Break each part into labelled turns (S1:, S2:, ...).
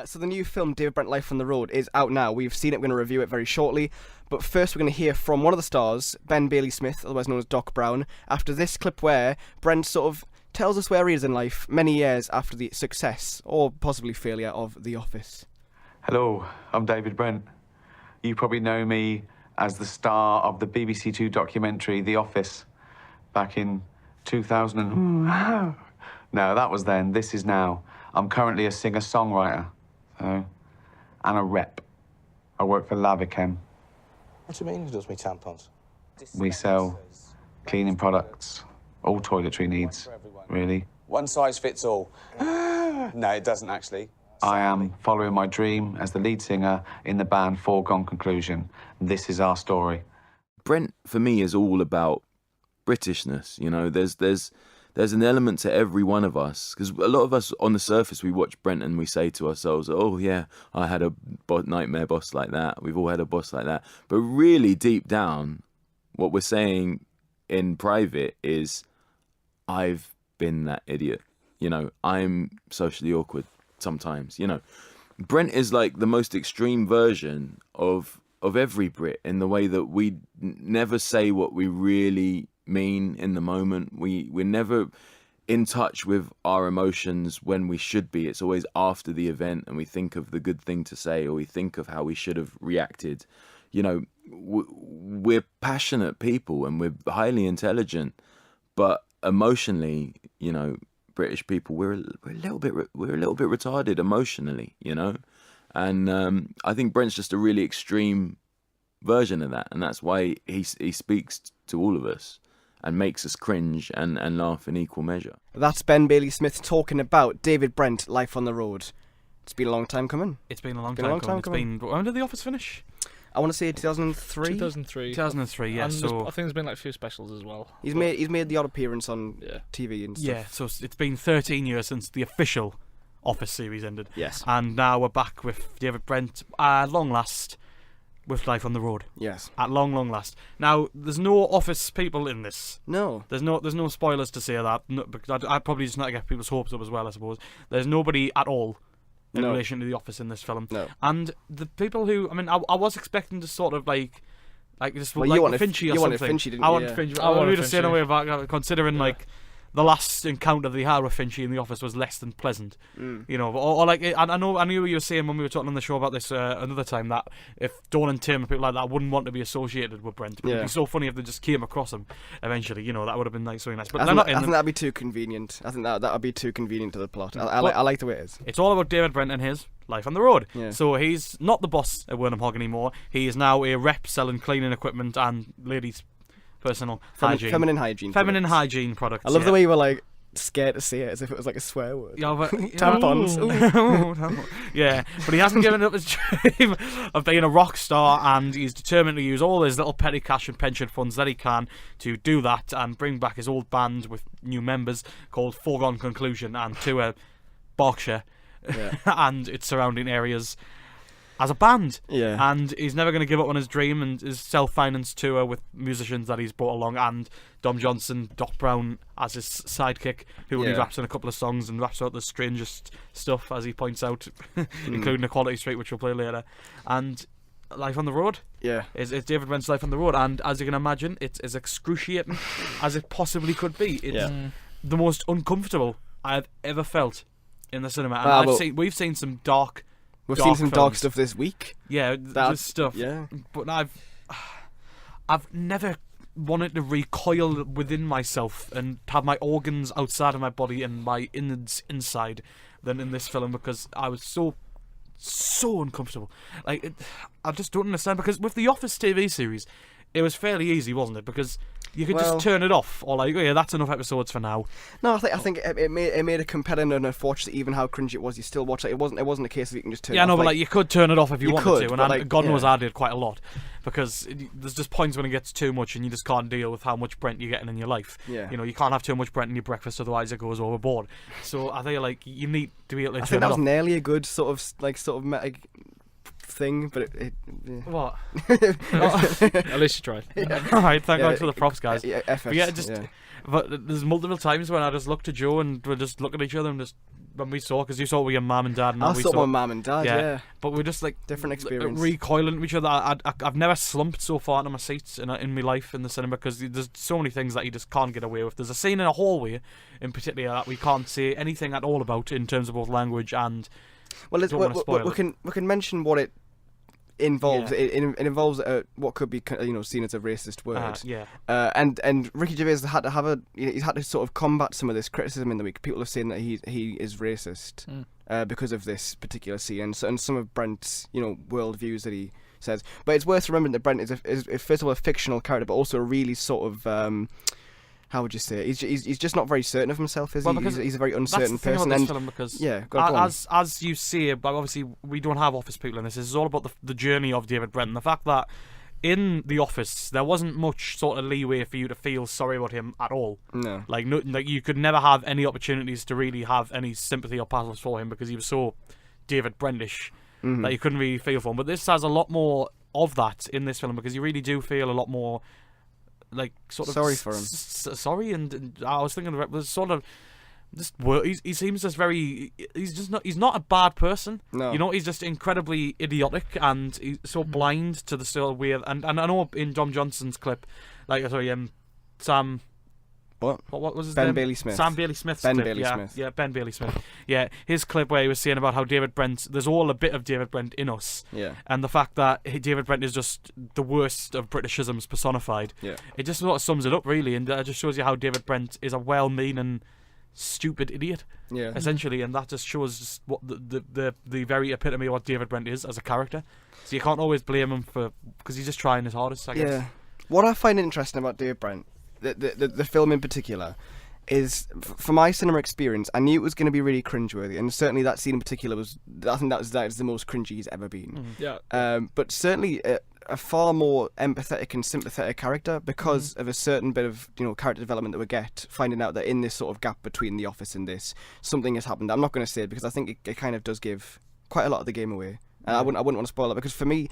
S1: So the new film, David Brent, Life on the Road, is out now. We've seen it, we're going to review it very shortly. But first we're going to hear from one of the stars, Ben Bailey-Smith, otherwise known as Doc Brown, after this clip where Brent sort of tells us where he is in life many years after the success, or possibly failure, of The Office.
S2: Hello, I'm David Brent. You probably know me as the star of the BBC Two documentary The Office back in 2000 and... No, that was then. This is now. I'm currently a singer-songwriter, and a rep. I work for Lavichem.
S3: What do you mean he does me tampons?
S2: We sell cleaning products, all toiletry needs, really.
S3: One size fits all. No, it doesn't actually.
S2: I am following my dream as the lead singer in the band Foregone Conclusion. This is our story.
S4: Brent, for me, is all about Britishness. You know, there's an element to every one of us, because a lot of us on the surface, we watch Brent and we say to ourselves, oh yeah, I had a nightmare boss like that. We've all had a boss like that. But really deep down, what we're saying in private is, I've been that idiot. You know, I'm socially awkward sometimes. You know, Brent is like the most extreme version of every Brit, in the way that we never say what we really mean in the moment. We're never in touch with our emotions when we should be. It's always after the event, and we think of the good thing to say, or we think of how we should have reacted. You know, we're passionate people and we're highly intelligent, but emotionally, you know, British people, we're a little bit retarded emotionally, you know. And I think Brent's just a really extreme version of that, and that's why he speaks to all of us and makes us cringe and laugh in equal measure.
S1: That's Ben Bailey-Smith talking about David Brent, Life on the Road. It's been a long time coming.
S5: It's been a long time coming. When did The Office finish?
S1: I want to say 2003.
S5: 2003, yeah.
S6: And
S5: so
S6: I think there's been like a few specials as well.
S1: He's made the odd appearance on TV and stuff.
S5: Yeah, so it's been 13 years since the official Office series ended.
S1: Yes.
S5: And now we're back with David Brent at long last with Life on the Road.
S1: Yes.
S5: At long last. Now, there's no Office people in this.
S1: No.
S5: There's no spoilers to say that, because I'd probably just not get people's hopes up as well, I suppose. There's nobody at all in relation to The Office in this film.
S1: No.
S5: And the people who, I mean, I was expecting to sort of like just
S1: well,
S5: like
S1: you wanted
S5: Finchy or
S1: you
S5: something.
S1: wanted Finchy, didn't
S5: I
S1: you?
S5: wanted
S1: Yeah.
S5: Finchy.
S6: I
S5: I
S6: wanted
S5: wanted to say in a
S6: Finchy.
S5: way about considering like the last encounter they had with Finchy in The Office was less than pleasant. You know, or like I knew what you were saying when we were talking on the show about this another time, that if Dawn and Tim and people like that wouldn't want to be associated with Brent, but it'd be so funny if they just came across him eventually. You know, that would have been like something nice. But
S1: I think that'd be too convenient. I think that would be too convenient to the plot. I like the way it is.
S5: It's all about David Brent and his life on the road.
S1: Yeah.
S5: So he's not the boss at Wernham Hog anymore. He is now a rep selling cleaning equipment and ladies' personal hygiene.
S1: Feminine hygiene.
S5: Feminine hygiene products.
S1: I love the way you were like scared to say it as if it was like a swear word.
S5: Yeah, but
S1: tampons.
S5: Yeah, but he hasn't given up his dream of being a rock star, and he's determined to use all his little petty cash and pension funds that he can to do that and bring back his old band with new members called Foregone Conclusion and tour Berkshire and its surrounding areas as a band.
S1: Yeah.
S5: And he's never going to give up on his dream and his self-financed tour with musicians that he's brought along, and Dom Johnson, Doc Brown as his sidekick, who only raps in a couple of songs and raps out the strangest stuff, as he points out, including Equality Street, which we'll play later. And Life on the Road is David Brent's Life on the Road, and as you can imagine, it's as excruciating as it possibly could be. It's the most uncomfortable I've ever felt in the cinema. And we've seen some dark...
S1: We've seen some dark
S5: films.
S1: stuff this week.
S5: Yeah, there's stuff.
S1: Yeah.
S5: But I've never wanted to recoil within myself and have my organs outside of my body and my innards inside than in this film, because I was so uncomfortable. I just don't understand, because with the Office TV series, it was fairly easy, wasn't it? Because you could just turn it off, or like, oh yeah, that's enough episodes for now.
S1: No, I think it made it compelling, and unfortunately, even how cringy it was, you still watch it. It wasn't a case of you can just turn it off.
S5: Yeah, no, but like you could turn it off if you wanted to, and
S1: like,
S5: God knows I did quite a lot, because there's just points when it gets too much, and you just can't deal with how much Brent you're getting in your life.
S1: Yeah.
S5: You know, you can't have too much Brent in your breakfast, otherwise it goes overboard. So I think like you need to be able to
S1: I
S5: turn
S1: think that
S5: it
S1: was
S5: off.
S1: nearly a good sort of thing, but it
S5: What?
S6: At least you tried.
S5: Alright, thank God for the props, guys.
S1: FS,
S5: But there's multiple times when I just look to Joe and we just look at each other and just when we saw, because you saw it with your mum and dad, and
S1: I
S5: we
S1: saw my mum and dad. Yeah.
S5: But we're just like
S1: Different experience.
S5: recoiling to each other. I've never slumped so far into my seats in my life in the cinema, because there's so many things that you just can't get away with. There's a scene in a hallway, in particular, that we can't say anything at all about in terms of both language and.
S1: Well,
S5: don't wanna spoil it.
S1: we can mention what it involves.
S5: Yeah.
S1: It involves what could be seen as a racist word.
S5: Yeah.
S1: And Ricky Gervais had to have he's had to sort of combat some of this criticism in the week. People have saying that he is racist because of this particular scene and some of Brent's worldviews that he says. But it's worth remembering that Brent is first of all a fictional character, but also a really sort of how would you say it? He's just not very certain of himself, is
S5: Well,
S1: he?
S5: because
S1: He's a very
S5: That's
S1: uncertain
S5: the thing
S1: person.
S5: about this
S1: And
S5: film, because
S1: go on.
S5: as you see, but obviously we don't have office people in this. This is all about the journey of David Brent, and the fact that in The Office there wasn't much sort of leeway for you to feel sorry about him at all.
S1: No.
S5: Like you could never have any opportunities to really have any sympathy or pathos for him, because he was so David Brentish that you couldn't really feel for him. But this has a lot more of that in this film, because you really do feel a lot more like sort of
S1: Sorry for him.
S5: Sorry, and I was thinking there's sort of just he seems just very he's not a bad person.
S1: No.
S5: He's just incredibly idiotic, and he's so blind to the sort of way. And I know in Dom Johnson's clip, Sam. What was his
S1: Ben
S5: name?
S1: Bailey Smith.
S5: Sam Bailey Smith's
S1: Ben
S5: clip.
S1: Bailey
S5: yeah,
S1: Smith.
S5: Yeah, Ben Bailey Smith. Yeah, his clip where he was saying about how David Brent, there's all a bit of David Brent in us.
S1: Yeah.
S5: And the fact that David Brent is just the worst of Britishisms personified.
S1: Yeah.
S5: It just sort of sums it up, really, and that just shows you how David Brent is a well-meaning, stupid idiot,
S1: Yeah.
S5: essentially, and that just shows just what the very epitome of what David Brent is as a character. So you can't always blame him because he's just trying his hardest, I guess.
S1: Yeah. What I find interesting about David Brent, the film in particular, is for my cinema experience, I knew it was going to be really cringeworthy, and certainly that scene in particular I think that is the most cringy he's ever been.
S6: Yeah.
S1: But certainly a far more empathetic and sympathetic character because of a certain bit of character development that we get, finding out that in this sort of gap between The Office and this, something has happened. I'm not going to say it because I think it kind of does give quite a lot of the game away. I wouldn't want to spoil it, because for me,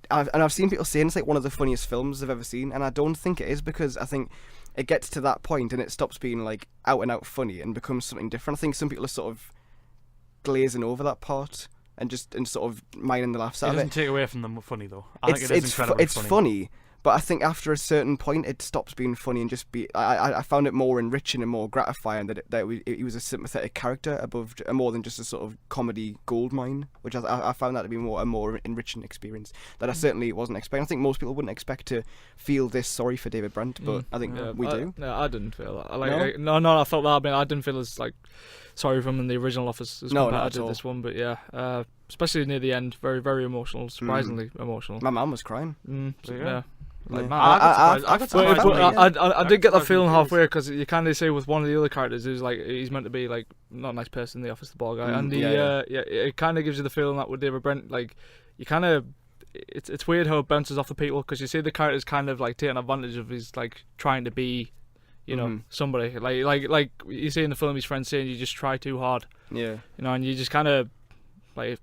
S1: I've seen people saying it's like one of the funniest films they've ever seen, and I don't think it is, because I think it gets to that point and it stops being like out and out funny and becomes something different. I think some people are sort of glazing over that part and sort of minding the laughs
S5: It
S1: out of
S5: doesn't
S1: it.
S5: take away from them funny, though. I think it is incredibly
S1: It's funny, but I think after a certain point it stops being funny and just be. I found it more enriching and more gratifying that he was a sympathetic character above more than just a sort of comedy goldmine, which I found that to be a more enriching experience that I certainly wasn't expecting. I think most people wouldn't expect to feel this sorry for David Brent, but I think we do.
S6: No, I didn't feel that.
S1: No?
S6: No, I felt that. I mean, I didn't feel as sorry for him in the original Office as
S1: No,
S6: compared
S1: not at
S6: to
S1: all.
S6: this one, but yeah, especially near the end, very, very emotional, surprisingly emotional.
S1: My mum was crying.
S5: So,
S6: Yeah.
S5: yeah.
S6: Like,
S1: Yeah.
S6: man,
S5: I got
S6: But,
S5: surprised.
S6: I did get that feeling
S5: surprised.
S6: halfway, because you kind of say with one of the other characters who's like he's meant to be like not a nice person in the office, the ball guy, and it kind of gives you the feeling that with David Brent, like you kind of it's weird how it bounces off the people, because you see the characters kind of like taking advantage of his like trying to be, somebody like you see in the film his friends saying you just try too hard,
S1: Yeah.
S6: and you just kind of like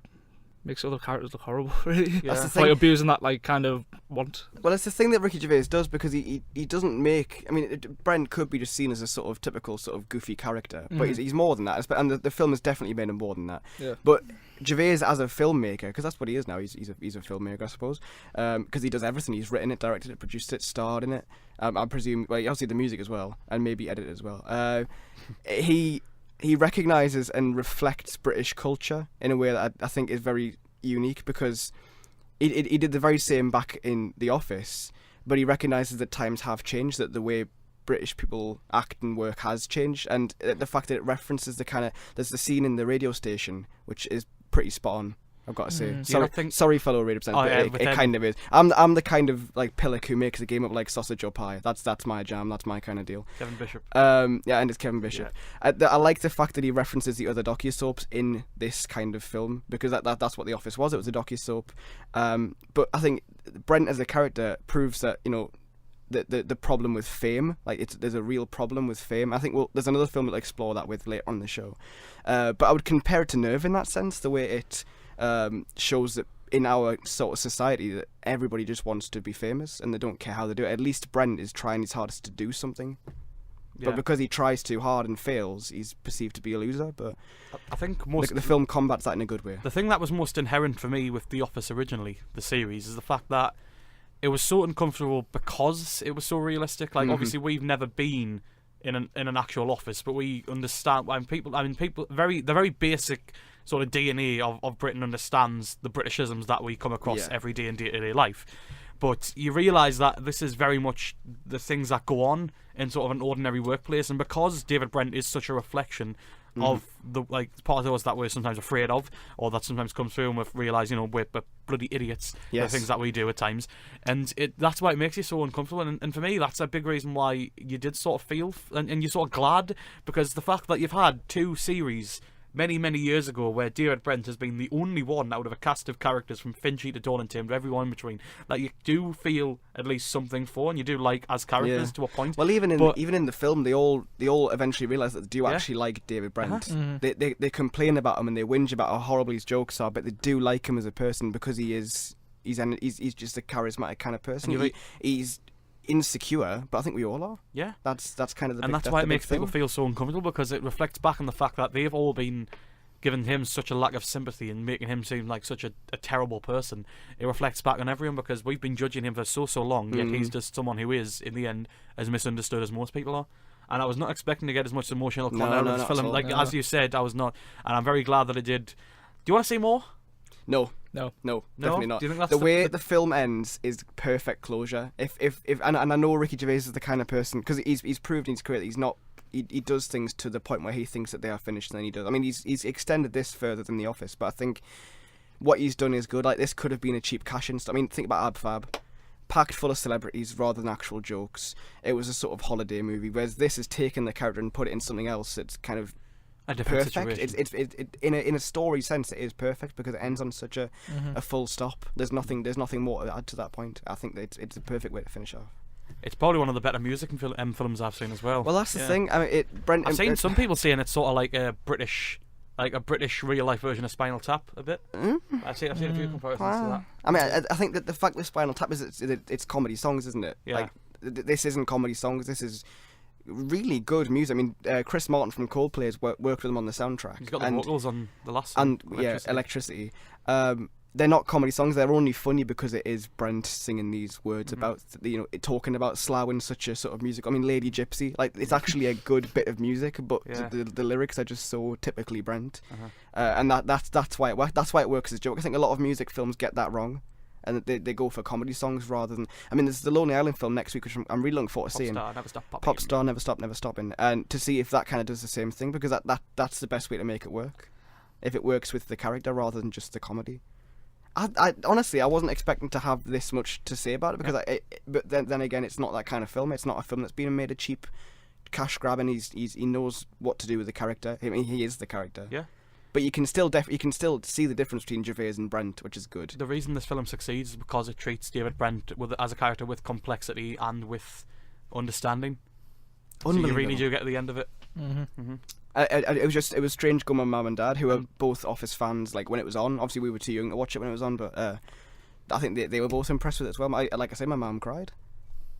S6: makes other characters look horrible, really.
S5: Yeah.
S1: That's the
S6: It's
S1: thing.
S6: like abusing that like kind of want.
S1: Well, it's the thing that Ricky Gervais does, because he doesn't make. I mean, Brent could be just seen as a sort of typical sort of goofy character, but he's more than that. And the film has definitely made him more than that.
S6: Yeah.
S1: But Gervais as a filmmaker, because that's what he is now. He's a filmmaker, I suppose. Because he does everything. He's written it, directed it, produced it, starred in it. I presume. Well, obviously the music as well, and maybe edited as well. He recognises and reflects British culture in a way that I think is very unique, because he did the very same back in The Office, but he recognises that times have changed, that the way British people act and work has changed, and the fact that it references there's the scene in the radio station which is pretty spot on, I've got to say. Sorry, fellow radio presenters, but it kind of is. I'm the kind of like pillock who makes a game up like sausage or pie. That's my jam. That's my kind of deal.
S5: Kevin Bishop.
S1: And it's Kevin Bishop. I like the fact that he references the other docu-soaps in this kind of film, because that's what The Office was. It was a docu-soap. But I think Brent as a character proves that the problem with fame, there's a real problem with fame. I think there's another film that'll explore that with later on in the show. But I would compare it to Nerve in that sense, the way it shows that in our sort of society that everybody just wants to be famous and they don't care how they do it. At least Brent is trying his hardest to do something. but because he tries too hard and fails, he's perceived to be a loser. But
S5: I think
S1: the film combats that in a good way.
S5: The thing that was most inherent for me with The Office originally, the series, is the fact that it was so uncomfortable because it was so realistic. Like, obviously, we've never been in an actual office, but we understand. The very basic sort of DNA of Britain understands the Britishisms that we come across every day in day-to-day life. But you realise that this is very much the things that go on in sort of an ordinary workplace, and because David Brent is such a reflection of the part of those that we're sometimes afraid of, or that sometimes comes through, and we realise, we're bloody idiots for the things that we do at times, and that's why it makes you so uncomfortable. And for me, that's a big reason why you did sort of feel, and you're sort of glad, because the fact that you've had 2 series many years ago where David Brent has been the only one out of a cast of characters from Finchy to Dawn and Tim to everyone in between that you do feel at least something for, and you do like as characters to a point.
S1: Well, even in the film, they all eventually realise that they do actually like David Brent. They complain about him and they whinge about how horrible his jokes are, but they do like him as a person because he's just a charismatic kind of person. He's insecure, but I think we all are.
S5: Yeah,
S1: that's kind of the
S5: and
S1: big,
S5: that's why it makes
S1: thing.
S5: people feel so uncomfortable, because it reflects back on the fact that they've all been giving him such a lack of sympathy and making him seem like such a terrible person. It reflects back on everyone because we've been judging him for so long, yet he's just someone who is, in the end, as misunderstood as most people are. And I was not expecting to get as much emotional content out of this film. As you said, I was not, and I'm very glad that it did. Do you want to see more?
S1: No, definitely not.
S5: Do you think that's
S1: the way the film ends is perfect closure. And I know Ricky Gervais is the kind of person, because he's proved in his career that he's not. He does things to the point where he thinks that they are finished, and then he does. I mean, he's extended this further than The Office, but I think what he's done is good. Like, this could have been a cheap cash-in. I mean, think about Ab Fab. Packed full of celebrities rather than actual jokes. It was a sort of holiday movie, whereas this has taken the character and put it in something else. It's kind of
S5: a different
S1: perfect.
S5: situation.
S1: It's in a story sense, it is perfect because it ends on such a full stop. There's nothing more to add to that point. I think that it's a perfect way to finish off.
S5: It's probably one of the better music films I've seen as well.
S1: Well, that's the thing. I mean,
S5: I've seen some people saying it's sort of like a British real life version of Spinal Tap a bit. I've seen a few comparisons to that.
S1: I mean, I think that the fact with Spinal Tap is it's comedy songs, isn't it?
S5: Yeah.
S1: Like, this isn't comedy songs. This is really good music. I mean, Chris Martin from Coldplay has worked with them on the soundtrack.
S5: He's got the vocals on the last song.
S1: And Electricity. They're not comedy songs. They're only funny because it is Brent singing these words about, talking about Slough in such a sort of music. I mean, Lady Gypsy, like, it's actually a good bit of music, but the lyrics are just so typically Brent, and that's why it works. That's why it works as a joke. I think a lot of music films get that wrong, and they go for comedy songs rather than. I mean, there's the Lonely Island film next week, which I'm really looking forward to seeing. Pop Star, Never Stop, Never Stopping, and to see if that kind of does the same thing, because that's the best way to make it work, if it works with the character rather than just the comedy. I honestly, I wasn't expecting to have this much to say about it, because but then again, it's not that kind of film. It's not a film that's been made a cheap cash grab, and he knows what to do with the character. I mean, he is the character.
S5: Yeah.
S1: But you can still see the difference between Gervais and Brent, which is good.
S5: The reason this film succeeds is because it treats David Brent as a character with complexity and with understanding. So you really do get to the end of it.
S1: It was strange going with my mum and dad, who are both Office fans. Like, when it was on, obviously we were too young to watch it when it was on, but I think they were both impressed with it as well. Like I said, my mum cried,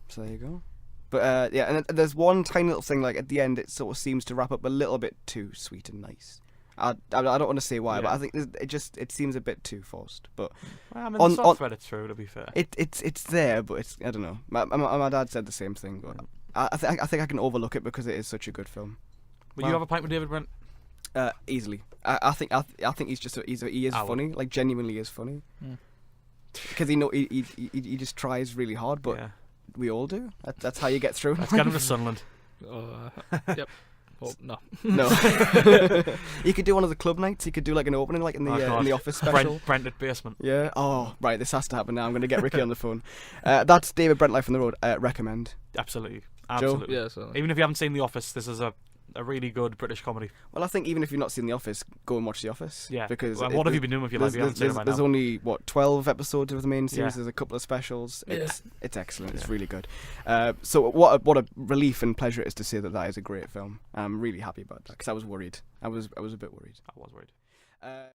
S1: so there you go. But and there's one tiny little thing, like at the end, it sort of seems to wrap up a little bit too sweet and nice. I don't want to say why, but I think it seems a bit too forced. But
S5: I mean, the thread it's through, to be fair.
S1: It's there, but I don't know. My dad said the same thing, but I think I can overlook it because it is such a good film.
S5: Will you have a pint with David Brent?
S1: Easily. I think he's just he is funny, like genuinely is funny. Because he just tries really hard, but we all do. That's how you get through.
S5: Let's get him to Sunderland.
S6: Yep. Oh, no.
S1: You could do one of the club nights. You could do like an opening, like in the Office special.
S5: Brent at Basement.
S1: Yeah. Oh, right. This has to happen now. I'm going to get Ricky on the phone. That's David Brent, Life on the Road. Recommend.
S5: Absolutely.
S1: Joe?
S6: Yeah. So.
S5: Even if you haven't seen The Office, this is a really good British comedy.
S1: Well, I think even if you've not seen The Office, go and watch The Office.
S5: Yeah.
S1: Because
S5: what have you been doing with your life?
S1: There's only 12 episodes of the main series.
S5: Yeah.
S1: There's a couple of specials. It's excellent.
S5: Yeah.
S1: It's really good. So what a relief and pleasure it is to say that is a great film. I'm really happy about that, because I was worried. I was a bit worried.
S5: I was worried.